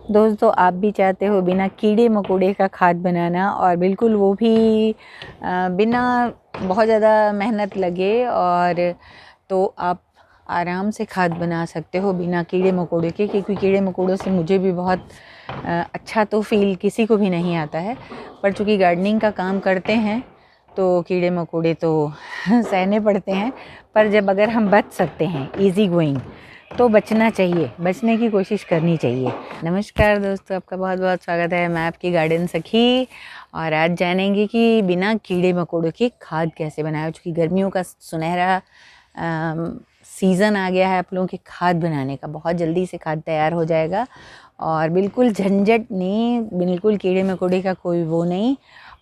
दोस्तों, आप भी चाहते हो बिना कीड़े मकोड़े का खाद बनाना, और बिल्कुल वो भी बिना बहुत ज़्यादा मेहनत लगे, और तो आप आराम से खाद बना सकते हो बिना कीड़े मकोड़े के। क्योंकि कीड़े मकोड़ों से मुझे भी बहुत अच्छा तो फील किसी को भी नहीं आता है, पर चूँकि गार्डनिंग का काम करते हैं तो कीड़े मकोड़े तो सहने पड़ते हैं। पर जब अगर हम बच सकते हैं इजी गोइंग तो बचना चाहिए, बचने की कोशिश करनी चाहिए। नमस्कार दोस्तों, आपका बहुत बहुत स्वागत है। मैं आपकी गार्डन सखी, और आज जानेंगे कि बिना कीड़े मकोड़ों की खाद कैसे बनाएं। क्योंकि गर्मियों का सुनहरा सीज़न आ गया है आप लोगों की खाद बनाने का। बहुत जल्दी से खाद तैयार हो जाएगा, और बिल्कुल झंझट नहीं, बिल्कुल कीड़े मकोड़े का कोई वो नहीं,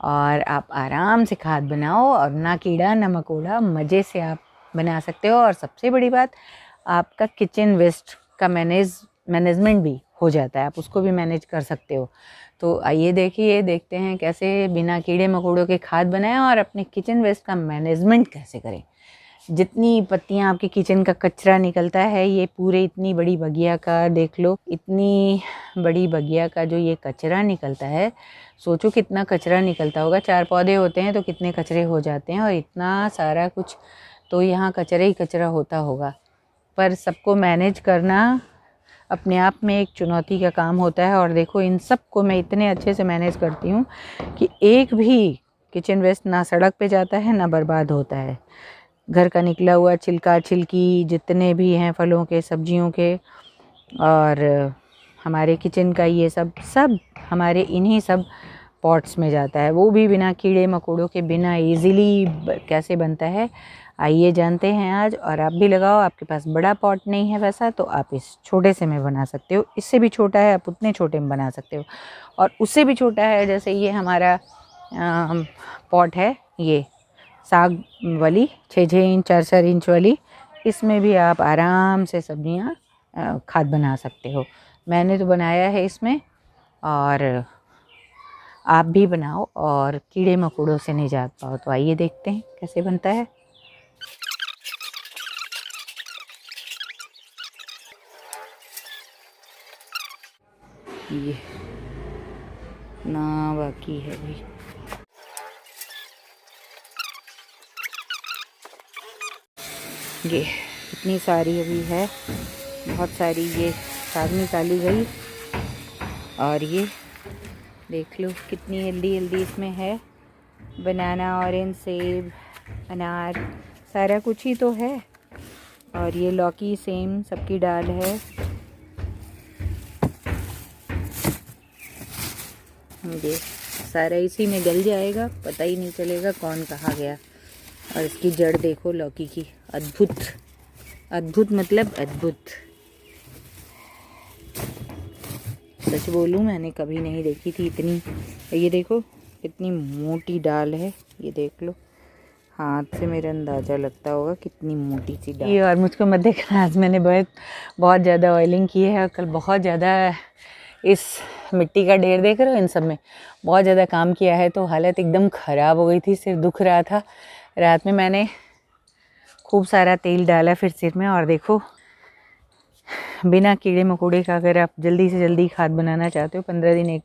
और आप आराम से खाद बनाओ, और ना कीड़ा ना मकोड़ा, मज़े से आप बना सकते हो। और सबसे बड़ी बात, आपका किचन वेस्ट का मैनेजमेंट भी हो जाता है, आप उसको भी मैनेज कर सकते हो। तो आइए देखते हैं कैसे बिना कीड़े मकोड़ों के खाद बनाएं और अपने किचन वेस्ट का मैनेजमेंट कैसे करें। जितनी पत्तियां आपके किचन का कचरा निकलता है, ये पूरे इतनी बड़ी बगिया का देख लो, इतनी बड़ी बगिया का जो ये कचरा निकलता है, सोचो कितना कचरा निकलता होगा। 4 पौधे होते हैं तो कितने कचरे हो जाते हैं, और इतना सारा कुछ, तो यहाँ कचरा ही कचरा होता होगा। पर सबको मैनेज करना अपने आप में एक चुनौती का काम होता है। और देखो, इन सब को मैं इतने अच्छे से मैनेज करती हूँ कि एक भी किचन वेस्ट ना सड़क पे जाता है ना बर्बाद होता है। घर का निकला हुआ छिलका छिलकी जितने भी हैं फलों के, सब्जियों के, और हमारे किचन का ये सब हमारे इन्हीं सब पॉट्स में जाता है, वो भी बिना कीड़े मकोड़ों के, बिना इजीली कैसे बनता है आइए जानते हैं आज। और आप भी लगाओ। आपके पास बड़ा पॉट नहीं है वैसा, तो आप इस छोटे से में बना सकते हो। इससे भी छोटा है, आप उतने छोटे में बना सकते हो। और उससे भी छोटा है, जैसे ये हमारा पॉट है, ये साग वाली 6-6 इंच 4-4 इंच वाली, इसमें भी आप आराम से सब्जियां खाद बना सकते हो। मैंने तो बनाया है इसमें, और आप भी बनाओ और कीड़े मकोड़ों से निजात पाओ। तो आइए देखते हैं कैसे बनता है। ये ना बाकी है भी, ये इतनी सारी अभी है, बहुत सारी ये साग निकाली गई। और ये देख लो कितनी हेल्दी इसमें है। बनाना, ऑरेंज, सेब, अनार, सारा कुछ ही तो है। और ये लौकी सेम सबकी डाल है। ये सारा इसी में गल जाएगा, पता ही नहीं चलेगा कौन कहाँ गया। और इसकी जड़ देखो लौकी की, अद्भुत अद्भुत, मतलब अद्भुत। सच बोलूँ, मैंने कभी नहीं देखी थी इतनी। ये देखो कितनी मोटी डाल है, ये देख लो, हाथ से मेरा अंदाज़ा लगता होगा कितनी मोटी सी डाल। और मुझको मत देखना, आज मैंने बहुत ज़्यादा ऑयलिंग की है, और कल बहुत ज़्यादा इस मिट्टी का ढेर देख रहे हो, इन सब में बहुत ज़्यादा काम किया है, तो हालत एकदम ख़राब हो गई थी, सिर दुख रहा था। रात में मैंने खूब सारा तेल डाला फिर सिर में। और देखो, बिना कीड़े मकोड़े का अगर आप जल्दी से जल्दी खाद बनाना चाहते हो, 15 दिन 1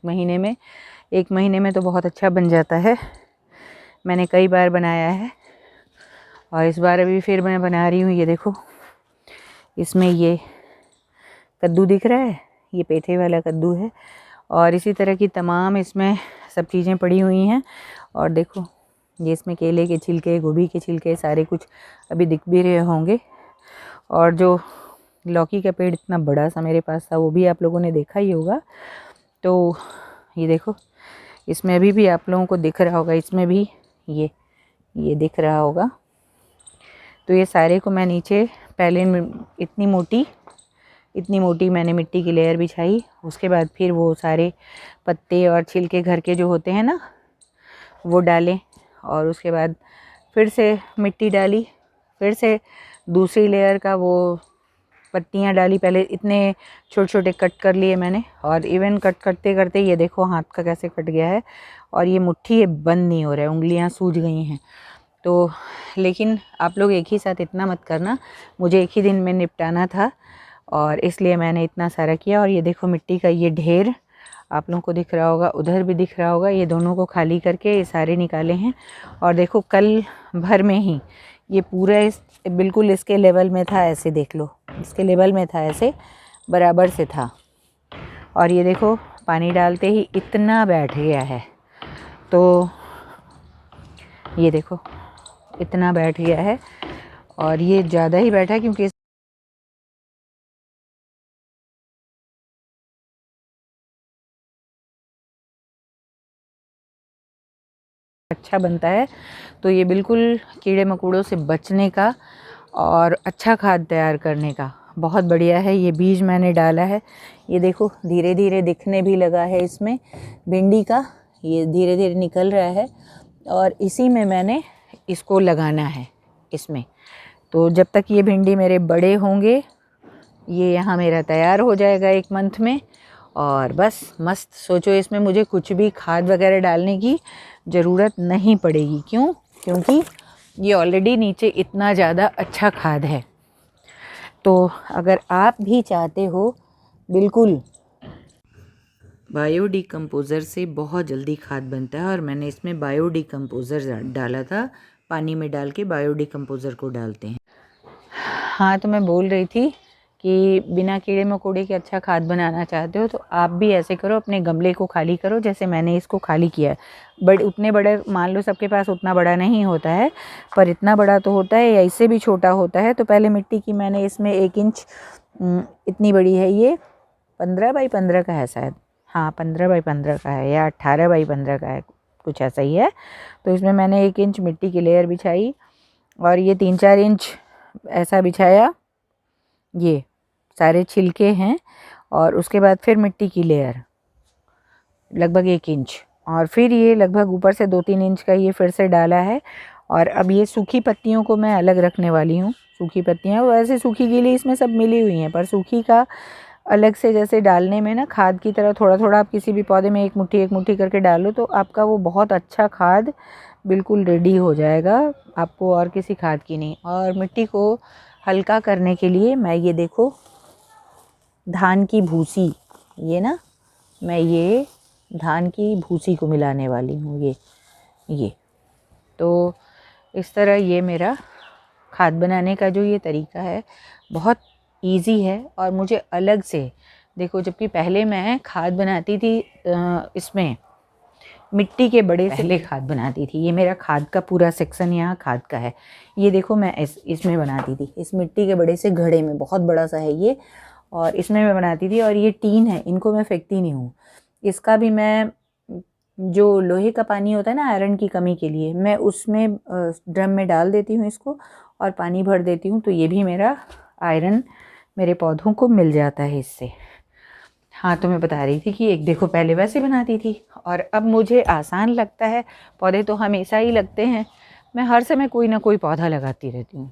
महीने में तो बहुत अच्छा बन जाता है। मैंने कई बार बनाया है, और इस बार अभी फिर मैं बना रही हूँ। ये देखो, इसमें ये कद्दू दिख रहा है, ये पेठे वाला कद्दू है, और इसी तरह की तमाम इसमें सब चीज़ें पड़ी हुई हैं। और देखो, ये इसमें केले के छिलके, गोभी के छिलके, सारे कुछ अभी दिख भी रहे होंगे। और जो लौकी का पेड़ इतना बड़ा सा मेरे पास था, वो भी आप लोगों ने देखा ही होगा। तो ये देखो, इसमें अभी भी आप लोगों को दिख रहा होगा, इसमें भी ये दिख रहा होगा। तो ये सारे को मैं नीचे पहले इतनी मोटी मैंने मिट्टी की लेयर बिछाई। उसके बाद फिर वो सारे पत्ते और छिलके घर के जो होते हैं ना, वो डालें। और उसके बाद फिर से मिट्टी डाली, फिर से दूसरी लेयर का वो पत्तियां डाली। पहले इतने छोटे छोटे कट कर लिए मैंने, और इवन कट करते करते ये देखो हाथ का कैसे कट गया है, और ये मुट्ठी ये बंद नहीं हो रहा है, उंगलियां सूज गई हैं। तो लेकिन आप लोग एक ही साथ इतना मत करना, मुझे एक ही दिन में निपटाना था। और इसलिए मैंने इतना सारा किया। और ये देखो मिट्टी का ये ढेर आप लोगों को दिख रहा होगा, उधर भी दिख रहा होगा, ये दोनों को खाली करके ये सारे निकाले हैं। और देखो कल भर में ही ये पूरा बिल्कुल इसके लेवल में था, ऐसे देख लो, इसके लेवल में था, ऐसे बराबर से था। और ये देखो पानी डालते ही इतना बैठ गया है, तो ये देखो इतना बैठ गया है। और ये ज़्यादा ही बैठा है क्योंकि अच्छा बनता है। तो ये बिल्कुल कीड़े मकोड़ों से बचने का और अच्छा खाद तैयार करने का बहुत बढ़िया है। ये बीज मैंने डाला है, ये देखो धीरे धीरे दिखने भी लगा है, इसमें भिंडी का ये धीरे धीरे निकल रहा है। और इसी में मैंने इसको लगाना है इसमें। तो जब तक ये भिंडी मेरे बड़े होंगे, ये यहाँ मेरा तैयार हो जाएगा 1 मंथ में। और बस मस्त, सोचो इसमें मुझे कुछ भी खाद वगैरह डालने की ज़रूरत नहीं पड़ेगी। क्यों? क्योंकि ये ऑलरेडी नीचे इतना ज़्यादा अच्छा खाद है। तो अगर आप भी चाहते हो, बिल्कुल बायो डिकम्पोज़र से बहुत जल्दी खाद बनता है। और मैंने इसमें बायो डिकम्पोज़र डाला था, पानी में डाल के बायो डिकम्पोज़र को डालते हैं। हाँ, तो मैं बोल रही थी कि बिना कीड़े मकोड़े के अच्छा खाद बनाना चाहते हो तो आप भी ऐसे करो, अपने गमले को खाली करो जैसे मैंने इसको खाली किया है। उतने बड़े, मान लो सबके पास उतना बड़ा नहीं होता है, पर इतना बड़ा तो होता है या इससे भी छोटा होता है। तो पहले मिट्टी की मैंने इसमें 1 इंच, इतनी बड़ी है ये, 15 बाई 15 का है शायद, हाँ 15 बाई 15 का है या 18 बाई 15 का है, कुछ ऐसा ही है। तो इसमें मैंने 1 इंच मिट्टी की लेयर बिछाई और ये 3-4 इंच ऐसा बिछाया, ये सारे छिलके हैं। और उसके बाद फिर मिट्टी की लेयर लगभग 1 इंच, और फिर ये लगभग ऊपर से 2-3 इंच का ये फिर से डाला है। और अब ये सूखी पत्तियों को मैं अलग रखने वाली हूँ। सूखी पत्तियाँ वैसे सूखी गीली इसमें सब मिली हुई हैं, पर सूखी का अलग से जैसे डालने में ना खाद की तरह थोड़ा थोड़ा आप किसी भी पौधे में 1 मुट्ठी करके डालो तो आपका वो बहुत अच्छा खाद बिल्कुल रेडी हो जाएगा, आपको और किसी खाद की नहीं। और मिट्टी को हल्का करने के लिए मैं ये देखो धान की भूसी, ये ना मैं ये धान की भूसी को मिलाने वाली हूँ, ये तो इस तरह ये मेरा खाद बनाने का जो ये तरीका है बहुत इजी है। और मुझे अलग से देखो, जबकि पहले मैं खाद बनाती थी इसमें मिट्टी के बड़े पहले खाद बनाती थी, ये मेरा खाद का पूरा सेक्शन यहाँ खाद का है। ये देखो मैं इसमें बनाती थी, इस मिट्टी के बड़े से घड़े में, बहुत बड़ा सा है ये, और इसमें मैं बनाती थी। और ये टीन है, इनको मैं फेंकती नहीं हूँ। इसका भी मैं, जो लोहे का पानी होता है ना आयरन की कमी के लिए, मैं उसमें ड्रम में डाल देती हूँ इसको और पानी भर देती हूँ, तो ये भी मेरा आयरन मेरे पौधों को मिल जाता है इससे। हाँ, तो मैं बता रही थी कि एक देखो पहले वैसे बनाती थी और अब मुझे आसान लगता है। पौधे तो हमेशा ही लगते हैं, मैं हर समय कोई ना कोई पौधा लगाती रहती हूँ,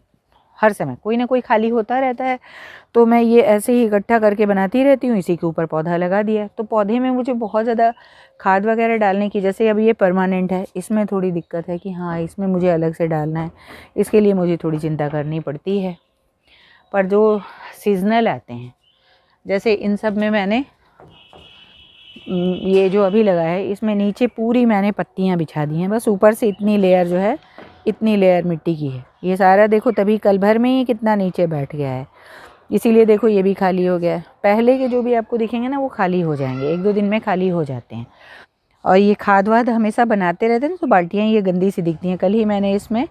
हर समय कोई ना कोई खाली होता रहता है, तो मैं ये ऐसे ही इकट्ठा करके बनाती रहती हूँ, इसी के ऊपर पौधा लगा दिया। तो पौधे में मुझे बहुत ज़्यादा खाद वगैरह डालने की, जैसे अब ये परमानेंट है, इसमें थोड़ी दिक्कत है कि हाँ इसमें मुझे अलग से डालना है, इसके लिए मुझे थोड़ी चिंता करनी पड़ती है। पर जो सीजनल आते हैं, जैसे इन सब में मैंने ये जो अभी लगा है, इसमें नीचे पूरी मैंने पत्तियां बिछा दी हैं, बस ऊपर से इतनी लेयर जो है, इतनी लेयर मिट्टी की है। ये सारा देखो तभी कल भर में ही कितना नीचे बैठ गया है, इसीलिए देखो ये भी खाली हो गया है। पहले के जो भी आपको दिखेंगे ना वो खाली हो जाएंगे, 1-2 दिन में खाली हो जाते हैं। और ये खाद वाद हमेशा बनाते रहते हैं, तो बाल्टियाँ ये गंदी सी दिखती हैं। कल ही मैंने इसमें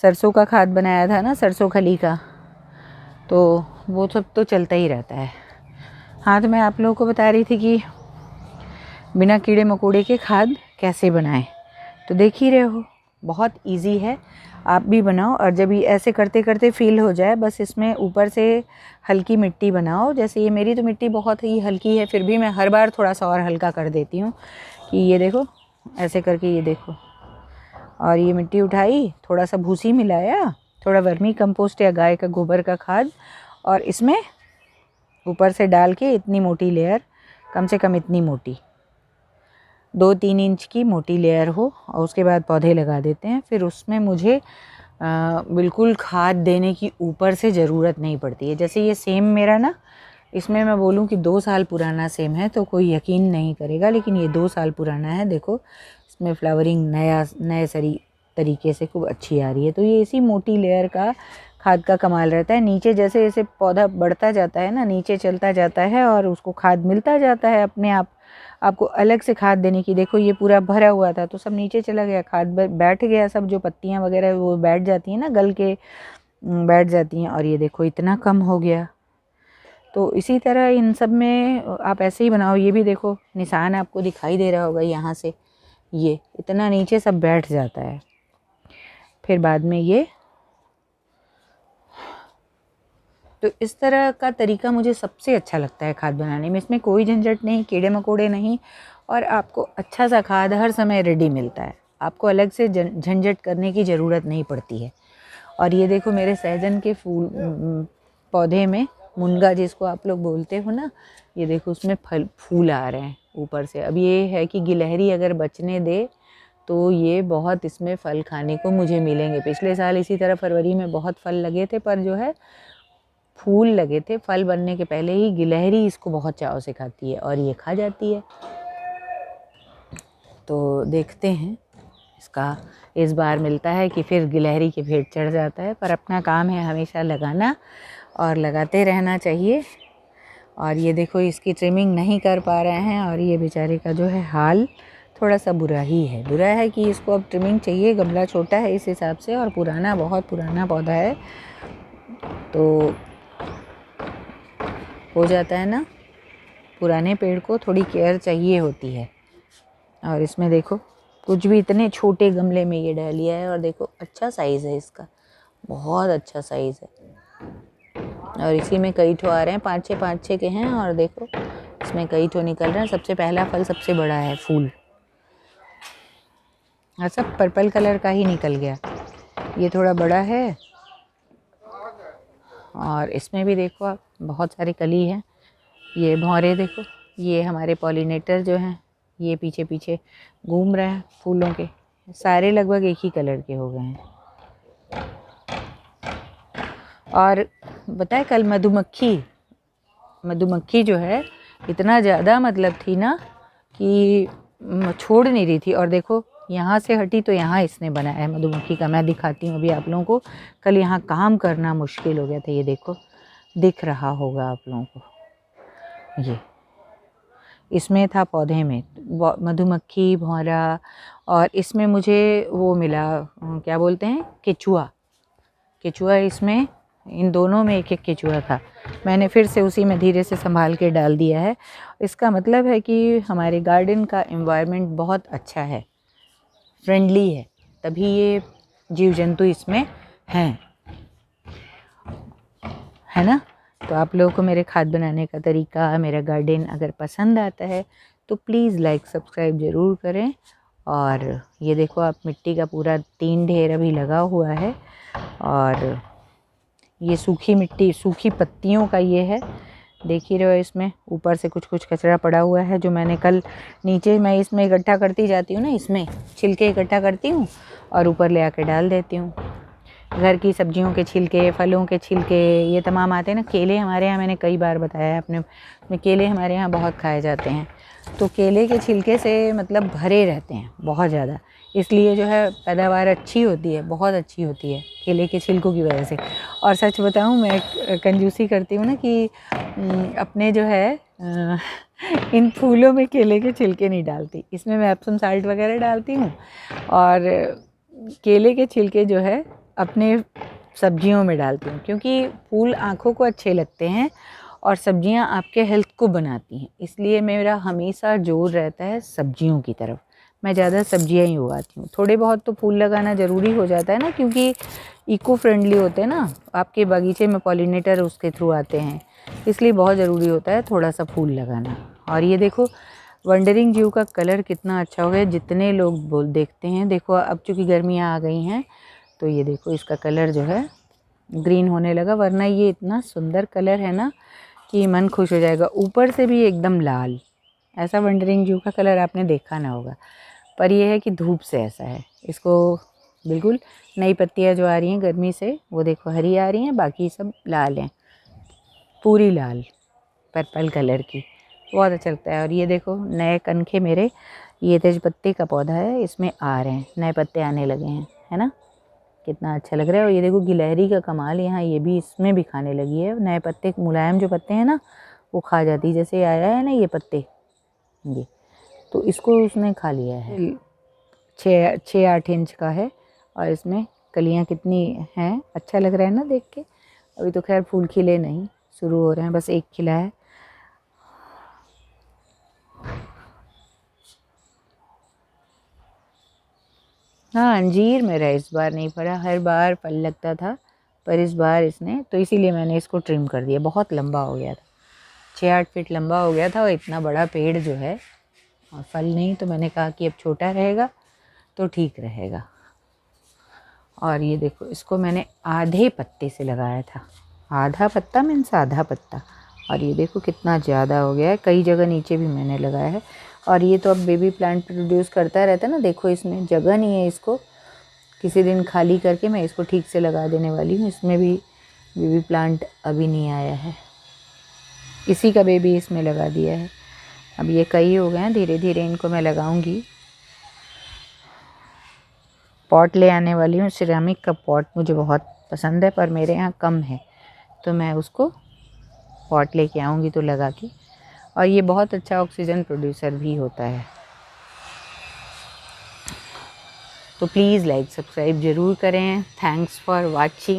सरसों का खाद बनाया था ना, सरसों खली का, तो वो सब तो चलता ही रहता है। हाँ, तो मैं आप लोगों को बता रही थी कि बिना कीड़े मकोड़े के खाद कैसे बनाएं। तो देख ही रहे हो, बहुत इजी है, आप भी बनाओ। और जब ये ऐसे करते करते फील हो जाए, बस इसमें ऊपर से हल्की मिट्टी बनाओ। जैसे ये मेरी तो मिट्टी बहुत ही हल्की है, फिर भी मैं हर बार थोड़ा सा और हल्का कर देती हूँ कि ये देखो ऐसे करके, ये देखो। और ये मिट्टी उठाई, थोड़ा सा भूसी मिलाया, थोड़ा वर्मी कंपोस्ट या गाय का गोबर का खाद, और इसमें ऊपर से डाल के इतनी मोटी लेयर, कम से कम इतनी मोटी 2-3 इंच की मोटी लेयर हो, और उसके बाद पौधे लगा देते हैं। फिर उसमें मुझे बिल्कुल खाद देने की ऊपर से ज़रूरत नहीं पड़ती है। जैसे ये सेम मेरा ना, इसमें मैं बोलूँ कि 2 साल पुराना सेम है तो कोई यकीन नहीं करेगा, लेकिन ये 2 साल पुराना है। देखो इसमें फ्लावरिंग नए तरीके से खूब अच्छी आ रही है। तो ये इसी मोटी लेयर का खाद का कमाल रहता है। नीचे जैसे जैसे पौधा बढ़ता जाता है ना, नीचे चलता जाता है और उसको खाद मिलता जाता है अपने आप। आपको अलग से खाद देने की, देखो ये पूरा भरा हुआ था तो सब नीचे चला गया, खाद बैठ गया, सब जो पत्तियां वगैरह वो बैठ जाती हैं ना, गल के बैठ जाती हैं। और ये देखो इतना कम हो गया। तो इसी तरह इन सब में आप ऐसे ही बनाओ। ये भी देखो निशान आपको दिखाई दे रहा होगा यहाँ से, ये इतना नीचे सब बैठ जाता है। फिर बाद में ये, तो इस तरह का तरीका मुझे सबसे अच्छा लगता है खाद बनाने में। इसमें कोई झंझट नहीं, कीड़े मकोड़े नहीं, और आपको अच्छा सा खाद हर समय रेडी मिलता है। आपको अलग से झंझट करने की ज़रूरत नहीं पड़ती है। और ये देखो मेरे सहजन के फूल पौधे में, मुनगा जिसको आप लोग बोलते हो ना, ये देखो उसमें फूल आ रहे हैं ऊपर से। अब ये है कि गिलहरी अगर बचने दे तो ये बहुत इसमें फल खाने को मुझे मिलेंगे। पिछले साल इसी तरह फरवरी में बहुत फल लगे थे, पर जो है फूल लगे थे, फल बनने के पहले ही गिलहरी इसको बहुत चाव से खाती है और ये खा जाती है। तो देखते हैं इसका, इस बार मिलता है कि फिर गिलहरी के भेंट चढ़ जाता है। पर अपना काम है हमेशा लगाना और लगाते रहना चाहिए। और ये देखो इसकी ट्रिमिंग नहीं कर पा रहे हैं और ये बेचारे का जो है हाल थोड़ा सा बुरा ही है। बुरा है कि इसको अब ट्रिमिंग चाहिए, गमला छोटा है इस हिसाब से और पुराना, बहुत पुराना पौधा है, तो हो जाता है ना, पुराने पेड़ को थोड़ी केयर चाहिए होती है। और इसमें देखो कुछ भी इतने छोटे गमले में ये डालिया है और देखो अच्छा साइज़ है इसका, बहुत अच्छा साइज़ है। और इसी में कई ठो आ रहे हैं, 5-6 के हैं और देखो इसमें कई ठो निकल रहे हैं। सबसे पहला फल सबसे बड़ा है फूल, और सब पर्पल कलर का ही निकल गया। ये थोड़ा बड़ा है और इसमें भी देखो आप बहुत सारी कली हैं। ये भौरे देखो, ये हमारे पॉलिनेटर जो हैं ये पीछे पीछे घूम रहे हैं फूलों के, सारे लगभग एक ही कलर के हो गए हैं। और बताए कल मधुमक्खी जो है इतना ज़्यादा मतलब थी ना कि छोड़ नहीं रही थी। और देखो यहाँ से हटी तो यहाँ इसने बनाया है मधुमक्खी का, मैं दिखाती हूँ अभी आप लोगों को। कल यहाँ काम करना मुश्किल हो गया था। ये देखो दिख रहा होगा आप लोगों को, ये इसमें था पौधे में मधुमक्खी, भौरा, और इसमें मुझे वो मिला, क्या बोलते हैं, केचुआ। इसमें इन दोनों में एक एक केचुआ था। मैंने फिर से उसी में धीरे से संभाल के डाल दिया है। इसका मतलब है कि हमारे गार्डन का एनवायरनमेंट बहुत अच्छा है, फ्रेंडली है, तभी ये जीव जंतु इसमें हैं, है ना। तो आप लोगों को मेरे खाद बनाने का तरीका, मेरा गार्डन अगर पसंद आता है तो प्लीज़ लाइक सब्सक्राइब ज़रूर करें। और ये देखो आप मिट्टी का पूरा 3 ढेर अभी लगा हुआ है, और ये सूखी मिट्टी, सूखी पत्तियों का ये है, देख ही रहे हो। इसमें ऊपर से कुछ कुछ कचरा पड़ा हुआ है जो मैंने कल नीचे, मैं इसमें इकट्ठा करती जाती हूँ ना, इसमें छिलके इकट्ठा करती हूँ और ऊपर ले आके डाल देती हूँ। घर की सब्जियों के छिलके, फलों के छिलके, ये तमाम आते हैं ना। केले हमारे यहाँ, मैंने कई बार बताया है अपने में, केले हमारे यहाँ बहुत खाए जाते हैं, तो केले के छिलके से मतलब भरे रहते हैं बहुत ज़्यादा, इसलिए जो है पैदावार अच्छी होती है, बहुत अच्छी होती है केले के छिलकों की वजह से। और सच बताऊँ, मैं कंजूसी करती हूँ ना कि अपने जो है इन फूलों में केले के छिलके नहीं डालती, इसमें मैं एप्सम साल्ट वगैरह डालती हूँ, और केले के छिलके जो है अपने सब्जियों में डालती हूँ, क्योंकि फूल आँखों को अच्छे लगते हैं और सब्जियां आपके हेल्थ को बनाती हैं, इसलिए मेरा हमेशा जोर रहता है सब्जियों की तरफ। मैं ज़्यादा सब्जियां ही उगाती हूँ। थोड़े बहुत तो फूल लगाना ज़रूरी हो जाता है ना, क्योंकि इको फ्रेंडली होते हैं ना, आपके बगीचे में पॉलिनेटर उसके थ्रू आते हैं, इसलिए बहुत ज़रूरी होता है थोड़ा सा फूल लगाना। और ये देखो वंडरिंग जीव का कलर कितना अच्छा हो गया, जितने लोग देखते हैं। देखो अब चूँकि गर्मियाँ आ गई हैं तो ये देखो इसका कलर जो है ग्रीन होने लगा, वरना ये इतना सुंदर कलर है ना कि मन खुश हो जाएगा। ऊपर से भी एकदम लाल, ऐसा वंडरिंग जू का कलर आपने देखा ना होगा, पर यह है कि धूप से ऐसा है। इसको बिल्कुल नई पत्तियाँ जो आ रही हैं गर्मी से वो देखो हरी आ रही हैं, बाकी सब लाल हैं, पूरी लाल पर्पल कलर की, बहुत अच्छा लगता है। और ये देखो नए कनखे मेरे, ये तेजपत्ते का पौधा है, इसमें आ रहे हैं नए पत्ते आने लगे हैं, है ना, कितना अच्छा लग रहा है। और ये देखो गिलहरी का कमाल, यहाँ ये भी इसमें भी खाने लगी है। नए पत्ते मुलायम जो पत्ते हैं ना वो खा जाती है, जैसे आया है ना ये पत्ते, ये तो इसको उसने खा लिया है। 6-8 इंच का है और इसमें कलियां कितनी हैं, अच्छा लग रहा है ना देख के। अभी तो खैर फूल खिले नहीं, शुरू हो रहे हैं, बस एक खिला है। हाँ अंजीर मेरा इस बार नहीं फला, हर बार फल लगता था, पर इस बार इसने, तो इसीलिए मैंने इसको ट्रिम कर दिया। बहुत लंबा हो गया था, 6-8 फीट लंबा हो गया था, और इतना बड़ा पेड़ जो है और फल नहीं, तो मैंने कहा कि अब छोटा रहेगा तो ठीक रहेगा। और ये देखो इसको मैंने आधे पत्ते से लगाया था, आधा पत्ता मीन्स आधा पत्ता, और ये देखो कितना ज़्यादा हो गया है। कई जगह नीचे भी मैंने लगाया है। और ये तो अब बेबी प्लांट प्रोड्यूस करता रहता है ना, देखो इसमें जगह नहीं है, इसको किसी दिन खाली करके मैं इसको ठीक से लगा देने वाली हूँ। इसमें भी बेबी प्लांट अभी नहीं आया है, इसी का बेबी इसमें लगा दिया है। अब ये कई हो गए हैं, धीरे धीरे इनको मैं लगाऊंगी। पॉट ले आने वाली हूँ, सिरेमिक का पॉट मुझे बहुत पसंद है, पर मेरे यहाँ कम है, तो मैं उसको पॉट लेके आऊँगी तो लगा के। और ये बहुत अच्छा ऑक्सीजन प्रोड्यूसर भी होता है। तो प्लीज़ लाइक सब्सक्राइब ज़रूर करें। Thanks for watching.